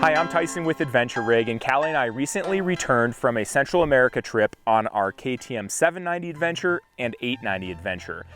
Hi, I'm Tyson with Adventure Rig, and Callie and I recently returned from a Central America trip on our KTM 790 Adventure and 890 Adventure.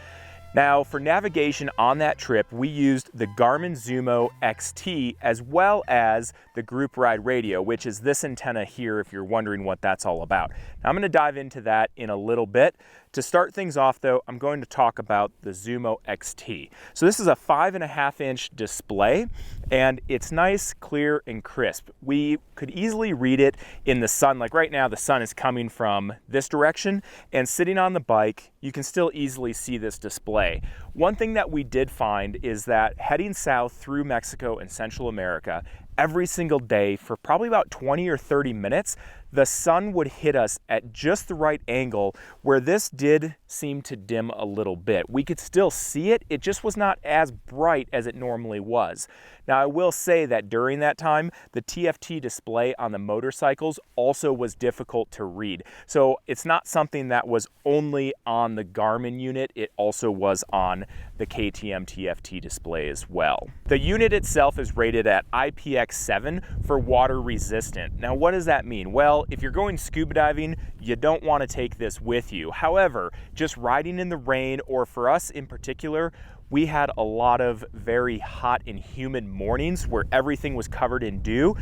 Now, for navigation on that trip, we used the Garmin Zumo XT as well as the Group Ride Radio, which is this antenna here if you're wondering what that's all about. Now, I'm going to dive into that in a little bit. To start things off though, I'm going to talk about the Zumo XT. So this is a 5.5-inch display, and it's nice, clear, and crisp. We could easily read it in the sun. Like right now, the sun is coming from this direction, and sitting on the bike, you can still easily see this display. One thing that we did find is that heading south through Mexico and Central America, every single day for probably about 20 or 30 minutes, the sun would hit us at just the right angle where this did seem to dim a little bit. We could still see it, it just was not as bright as it normally was. Now, I will say that during that time, the TFT display on the motorcycles also was difficult to read. So it's not something that was only on the Garmin unit, it also was on the KTM TFT display as well. The unit itself is rated at IPX7 for water resistant. Now, what does that mean? Well, if you're going scuba diving, you don't want to take this with you. However, just riding in the rain, or for us in particular, we had a lot of very hot and humid mornings where everything was covered in dew.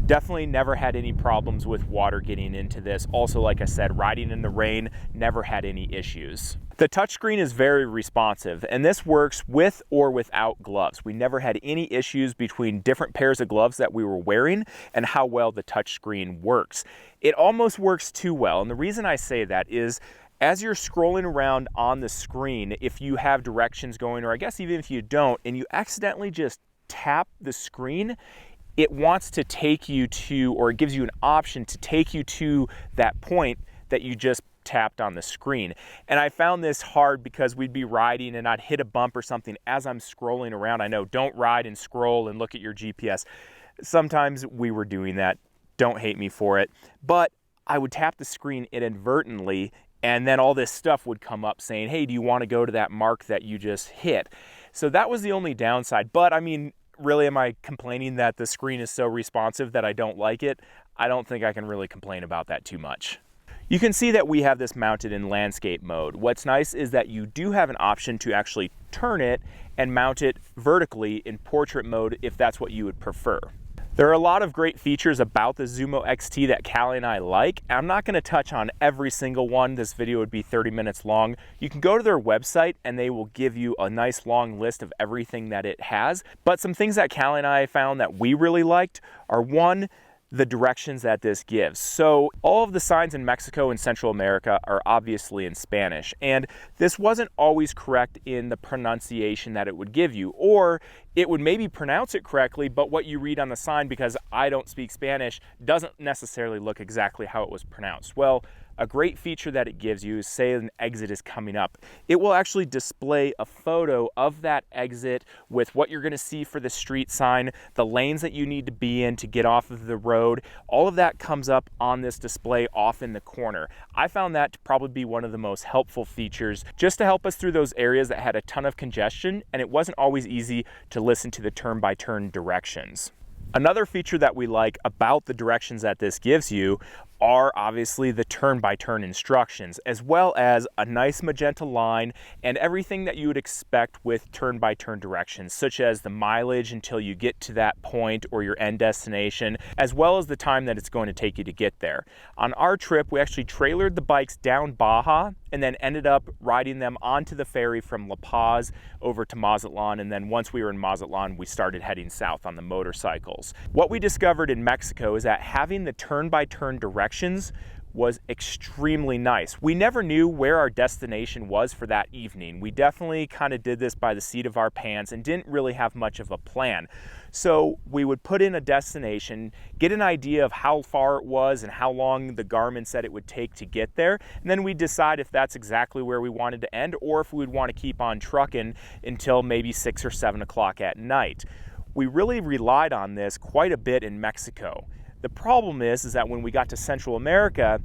Definitely never had any problems with water getting into this. Also, like I said, riding in the rain, never had any issues. The touchscreen is very responsive, and this works with or without gloves. We never had any issues between different pairs of gloves that we were wearing and how well the touchscreen works. It almost works too well, and the reason I say that is as you're scrolling around on the screen, if you have directions going, or I guess even if you don't, and you accidentally just tap the screen, it wants to take you to, or it gives you an option to take you to that point that you just tapped on the screen. And I found this hard because we'd be riding and I'd hit a bump or something as I'm scrolling around. I know, don't ride and scroll and look at your GPS. Sometimes we were doing that. Don't hate me for it. But I would tap the screen inadvertently, and then all this stuff would come up saying, hey, do you want to go to that mark that you just hit? So that was the only downside. But I mean, really, am I complaining that the screen is so responsive that I don't like it? I don't think I can really complain about that too much. You can see that we have this mounted in landscape mode. What's nice is that you do have an option to actually turn it and mount it vertically in portrait mode if that's what you would prefer. There are a lot of great features about the Zumo XT that Callie and I like. I'm not going to touch on every single one. This video would be 30 minutes long. You can go to their website and they will give you a nice long list of everything that it has. But some things that Callie and I found that we really liked are, one, the directions that this gives. So all of the signs in Mexico and Central America are obviously in Spanish, and this wasn't always correct in the pronunciation that it would give you, or it would maybe pronounce it correctly, but what you read on the sign, because I don't speak Spanish, doesn't necessarily look exactly how it was pronounced. Well, a great feature that it gives you is, say an exit is coming up, it will actually display a photo of that exit with what you're going to see for the street sign, the lanes that you need to be in to get off of the road. All of that comes up on this display off in the corner. I found that to probably be one of the most helpful features, just to help us through those areas that had a ton of congestion and it wasn't always easy to listen to the turn-by-turn directions. Another feature that we like about the directions that this gives you are obviously the turn-by-turn instructions, as well as a nice magenta line and everything that you would expect with turn-by-turn directions, such as the mileage until you get to that point or your end destination, as well as the time that it's going to take you to get there. On our trip, we actually trailered the bikes down Baja and then ended up riding them onto the ferry from La Paz over to Mazatlan, and then once we were in Mazatlan, we started heading south on the motorcycles. What we discovered in Mexico is that having the turn-by-turn directions was extremely nice. We never knew where our destination was for that evening. We definitely kind of did this by the seat of our pants and didn't really have much of a plan. So we would put in a destination, get an idea of how far it was and how long the Garmin said it would take to get there, and then we'd decide if that's exactly where we wanted to end or if we'd want to keep on trucking until maybe 6 or 7 o'clock at night. We really relied on this quite a bit in Mexico. The problem is that when we got to Central America,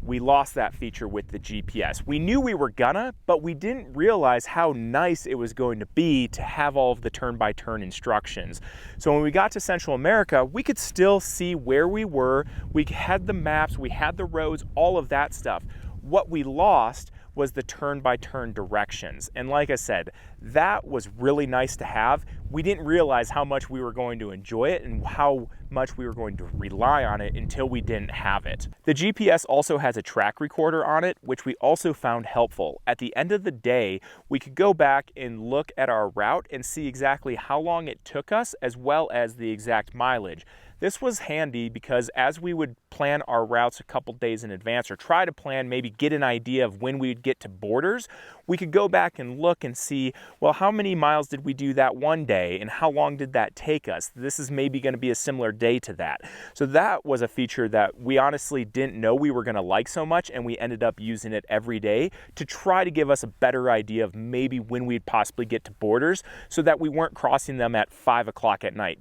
we lost that feature with the GPS. We knew we were gonna, but we didn't realize how nice it was going to be to have all of the turn-by-turn instructions. So when we got to Central America, we could still see where we were. We had the maps, we had the roads, all of that stuff. What we lost was the turn-by-turn directions. And like I said, that was really nice to have. We didn't realize how much we were going to enjoy it and how much we were going to rely on it until we didn't have it. The GPS also has a track recorder on it, which we also found helpful. At the end of the day, we could go back and look at our route and see exactly how long it took us, as well as the exact mileage. This was handy because as we would plan our routes a couple days in advance, or try to plan, maybe get an idea of when we'd get to borders, we could go back and look and see, well, how many miles did we do that one day and how long did that take us? This is maybe going to be a similar day to that. So that was a feature that we honestly didn't know we were going to like so much, and we ended up using it every day to try to give us a better idea of maybe when we'd possibly get to borders, so that we weren't crossing them at 5 o'clock at night.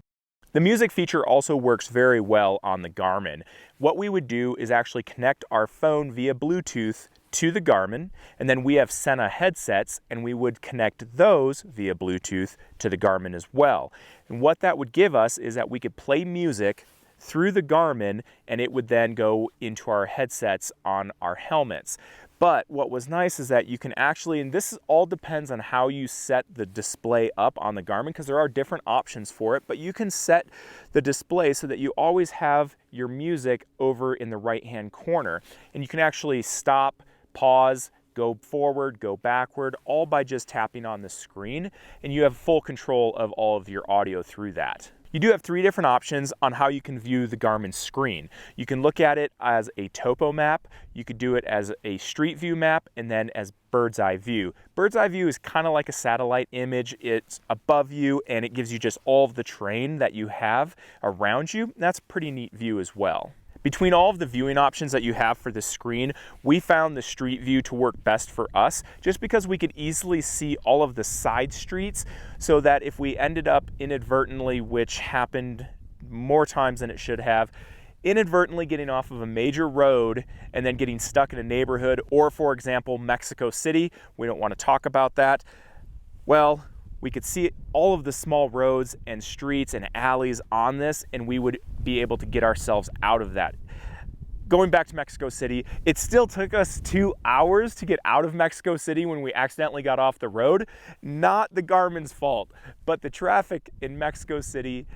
The music feature also works very well on the Garmin. What we would do is actually connect our phone via Bluetooth to the Garmin, and then we have Sena headsets, and we would connect those via Bluetooth to the Garmin as well. And what that would give us is that we could play music through the Garmin, and it would then go into our headsets on our helmets. But what was nice is that you can actually, and this all depends on how you set the display up on the Garmin, because there are different options for it, but you can set the display so that you always have your music over in the right-hand corner. And you can actually stop, pause, go forward, go backward, all by just tapping on the screen, and you have full control of all of your audio through that. You do have 3 different options on how you can view the Garmin screen. You can look at it as a topo map, you could do it as a street view map, and then as bird's eye view. Bird's eye view is kind of like a satellite image. It's above you and it gives you just all of the terrain that you have around you. That's a pretty neat view as well. Between all of the viewing options that you have for the screen, we found the street view to work best for us, just because we could easily see all of the side streets, so that if we ended up inadvertently, which happened more times than it should have, inadvertently getting off of a major road and then getting stuck in a neighborhood, or for example, Mexico City, we don't want to talk about that, well, we could see all of the small roads and streets and alleys on this, and we would be able to get ourselves out of that. Going back to Mexico City, it still took us 2 hours to get out of Mexico City when we accidentally got off the road. Not the Garmin's fault, but the traffic in Mexico City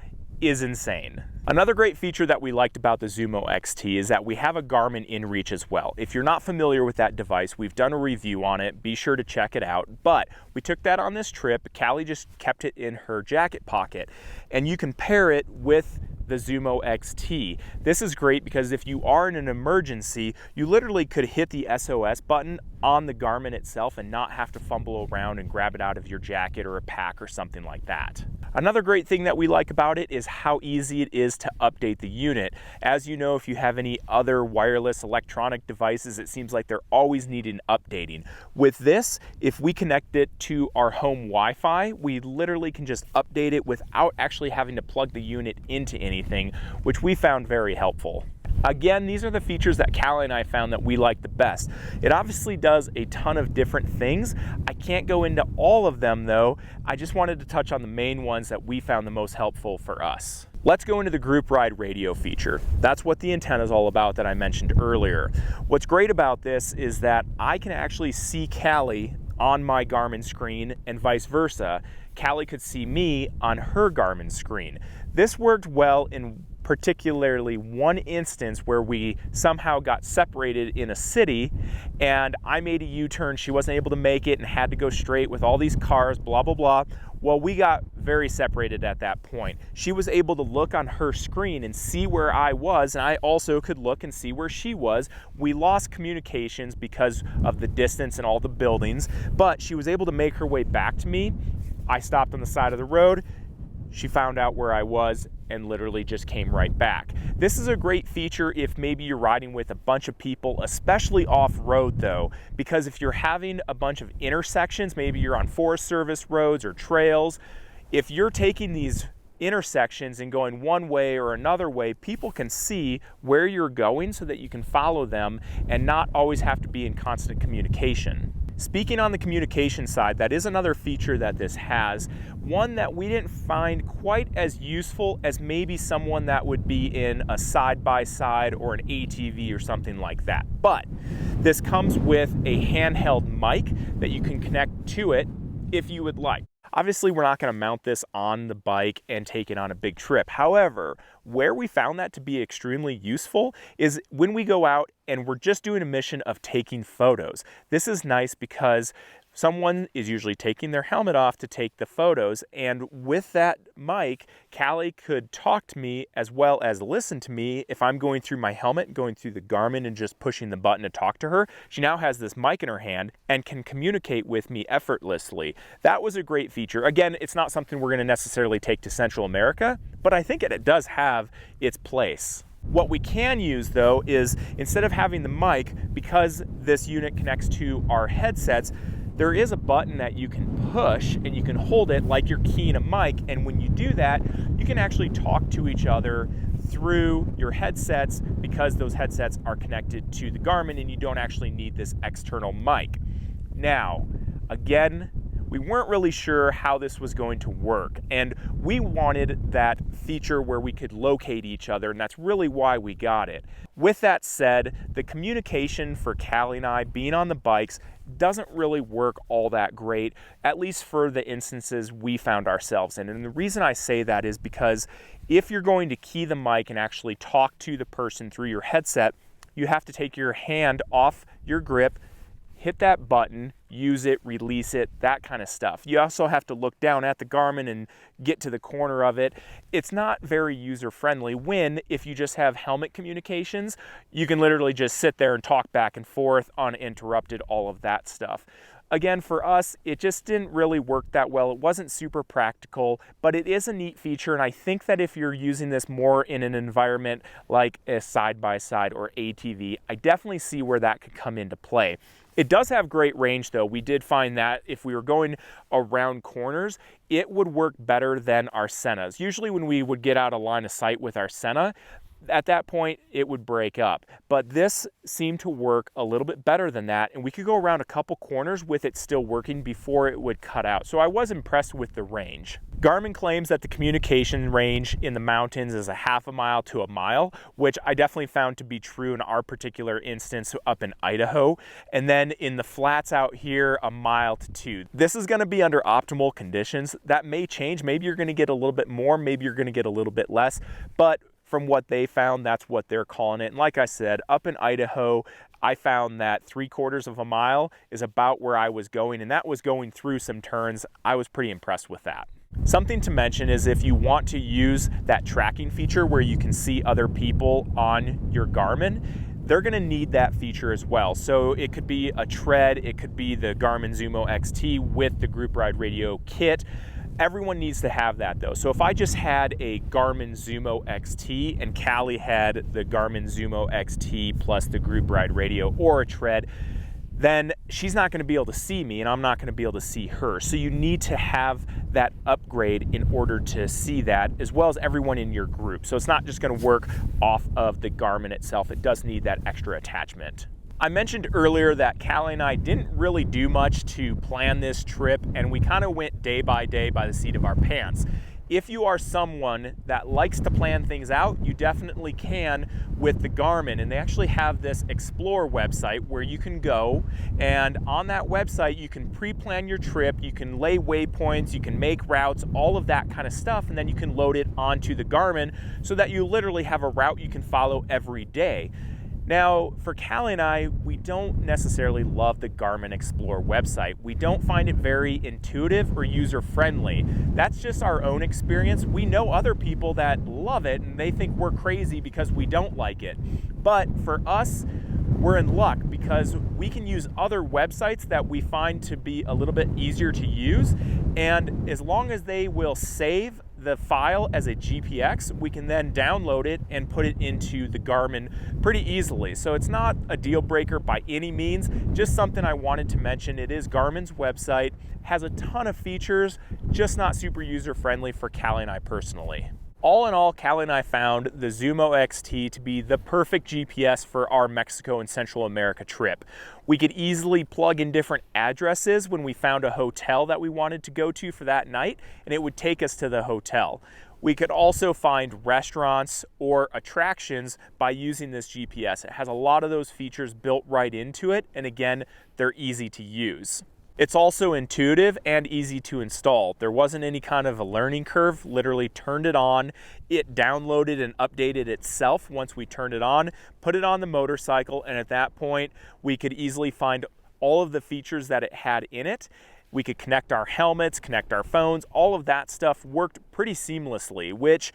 is insane. Another great feature that we liked about the Zumo XT is that we have a Garmin InReach as well. If you're not familiar with that device, we've done a review on it. Be sure to check it out. But we took that on this trip. Callie just kept it in her jacket pocket, and you can pair it with the Zumo XT. This is great because if you are in an emergency, you literally could hit the SOS button on the Garmin itself and not have to fumble around and grab it out of your jacket or a pack or something like that. Another great thing that we like about it is how easy it is to update the unit. As you know, if you have any other wireless electronic devices, it seems like they're always needing updating. With this, if we connect it to our home Wi-Fi, we literally can just update it without actually having to plug the unit into anything, which we found very helpful. Again, these are the features that Callie and I found that we like the best. It obviously does a ton of different things. I can't go into all of them though. I just wanted to touch on the main ones that we found the most helpful for us. Let's go into the Group Ride Radio feature. That's what the antenna is all about that I mentioned earlier. What's great about this is that I can actually see Callie on my Garmin screen and vice versa. Callie could see me on her Garmin screen. This worked well in particularly one instance where we somehow got separated in a city and I made a U-turn, she wasn't able to make it and had to go straight with all these cars, blah, blah, blah. Well, we got very separated at that point. She was able to look on her screen and see where I was, and I also could look and see where she was. We lost communications because of the distance and all the buildings, but she was able to make her way back to me. I stopped on the side of the road. She found out where I was and literally just came right back. This is a great feature if maybe you're riding with a bunch of people, especially off-road though, because if you're having a bunch of intersections, maybe you're on Forest Service roads or trails, if you're taking these intersections and going one way or another way, people can see where you're going so that you can follow them and not always have to be in constant communication. Speaking on the communication side, that is another feature that this has, one that we didn't find quite as useful as maybe someone that would be in a side-by-side or an ATV or something like that. But this comes with a handheld mic that you can connect to it if you would like. Obviously, we're not going to mount this on the bike and take it on a big trip. However, where we found that to be extremely useful is when we go out and we're just doing a mission of taking photos. This is nice because someone is usually taking their helmet off to take the photos, and with that mic, Callie could talk to me as well as listen to me if I'm going through my helmet, going through the Garmin and just pushing the button to talk to her. She now has this mic in her hand and can communicate with me effortlessly. That was a great feature. Again, it's not something we're going to necessarily take to Central America, but I think it does have its place. What we can use though is, instead of having the mic, because this unit connects to our headsets, there is a button that you can push and you can hold it like you're keying a mic, and when you do that, you can actually talk to each other through your headsets because those headsets are connected to the Garmin and you don't actually need this external mic. Now, again, we weren't really sure how this was going to work, and we wanted that feature where we could locate each other, and that's really why we got it. With that said, the communication for Callie and I being on the bikes doesn't really work all that great, at least for the instances we found ourselves in. And the reason I say that is because if you're going to key the mic and actually talk to the person through your headset, you have to take your hand off your grip, hit that button, use it, release it, that kind of stuff. You also have to look down at the Garmin and get to the corner of it. It's not very user-friendly when, if you just have helmet communications, you can literally just sit there and talk back and forth uninterrupted, all of that stuff. Again, for us, it just didn't really work that well. It wasn't super practical, but it is a neat feature, and I think that if you're using this more in an environment like a side-by-side or ATV, I definitely see where that could come into play. It does have great range though. We did find that if we were going around corners, it would work better than our Senas. Usually when we would get out of line of sight with our Sena, at that point it would break up. But this seemed to work a little bit better than that, and we could go around a couple corners with it still working before it would cut out. So I was impressed with the range. Garmin claims that the communication range in the mountains is a half a mile to a mile, which I definitely found to be true in our particular instance up in Idaho. And then in the flats out here, a mile to 2. This is going to be under optimal conditions. That may change. Maybe you're going to get a little bit more, maybe you're going to get a little bit less, but from what they found, that's what they're calling it. And like I said, up in Idaho, I found that 3/4 of a mile is about where I was going, and that was going through some turns. I was pretty impressed with that. Something to mention is if you want to use that tracking feature where you can see other people on your Garmin, they're going to need that feature as well. So it could be a tread, it could be the Garmin Zumo XT with the Group Ride Radio kit. Everyone needs to have that though. So if I just had a Garmin Zumo XT and Callie had the Garmin Zumo XT plus the Group Ride Radio or a tread, then she's not going to be able to see me and I'm not going to be able to see her. So you need to have that upgrade in order to see that, as well as everyone in your group. So it's not just going to work off of the Garmin itself. It does need that extra attachment. I mentioned earlier that Callie and I didn't really do much to plan this trip, and we kind of went day by the seat of our pants. If you are someone that likes to plan things out, you definitely can with the Garmin. And they actually have this Explore website where you can go, and on that website you can pre-plan your trip, you can lay waypoints, you can make routes, all of that kind of stuff, and then you can load it onto the Garmin so that you literally have a route you can follow every day. Now, for Callie and I, we don't necessarily love the Garmin Explore website. We don't find it very intuitive or user-friendly. That's just our own experience. We know other people that love it and they think we're crazy because we don't like it. But for us, we're in luck because we can use other websites that we find to be a little bit easier to use. And as long as they will save the file as a GPX, we can then download it and put it into the Garmin pretty easily. So it's not a deal breaker by any means, just something I wanted to mention. It is Garmin's website, has a ton of features, just not super user friendly for Callie and I personally. All in all, Callie and I found the Zumo XT to be the perfect GPS for our Mexico and Central America trip. We could easily plug in different addresses when we found a hotel that we wanted to go to for that night, and it would take us to the hotel. We could also find restaurants or attractions by using this GPS. It has a lot of those features built right into it, and again, they're easy to use. It's also intuitive and easy to install. There wasn't any kind of a learning curve. Literally turned it on, it downloaded and updated itself once we turned it on, put it on the motorcycle, and at that point we could easily find all of the features that it had in it. We could connect our helmets, connect our phones, all of that stuff worked pretty seamlessly, which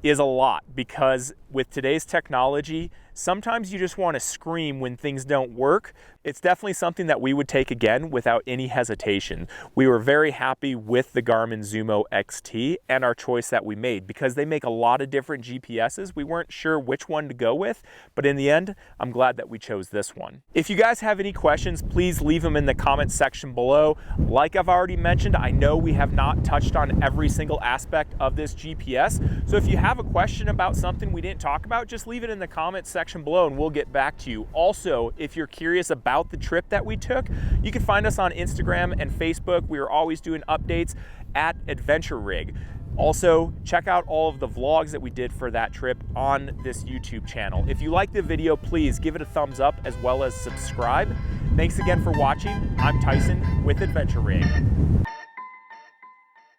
is a lot because with today's technology, sometimes you just want to scream when things don't work. It's definitely something that we would take again without any hesitation. We were very happy with the Garmin Zumo XT and our choice that we made because they make a lot of different GPSs. We weren't sure which one to go with, but in the end, I'm glad that we chose this one. If you guys have any questions, please leave them in the comments section below. Like I've already mentioned, I know we have not touched on every single aspect of this GPS. So if you have a question about something we didn't talk about, just leave it in the comments section below and we'll get back to you. Also, if you're curious about the trip that we took, you can find us on Instagram and Facebook. We are always doing updates at Adventure Rig. Also, check out all of the vlogs that we did for that trip on this YouTube channel. If you like the video, please give it a thumbs up as well as subscribe. Thanks again for watching. I'm Tyson with Adventure Rig.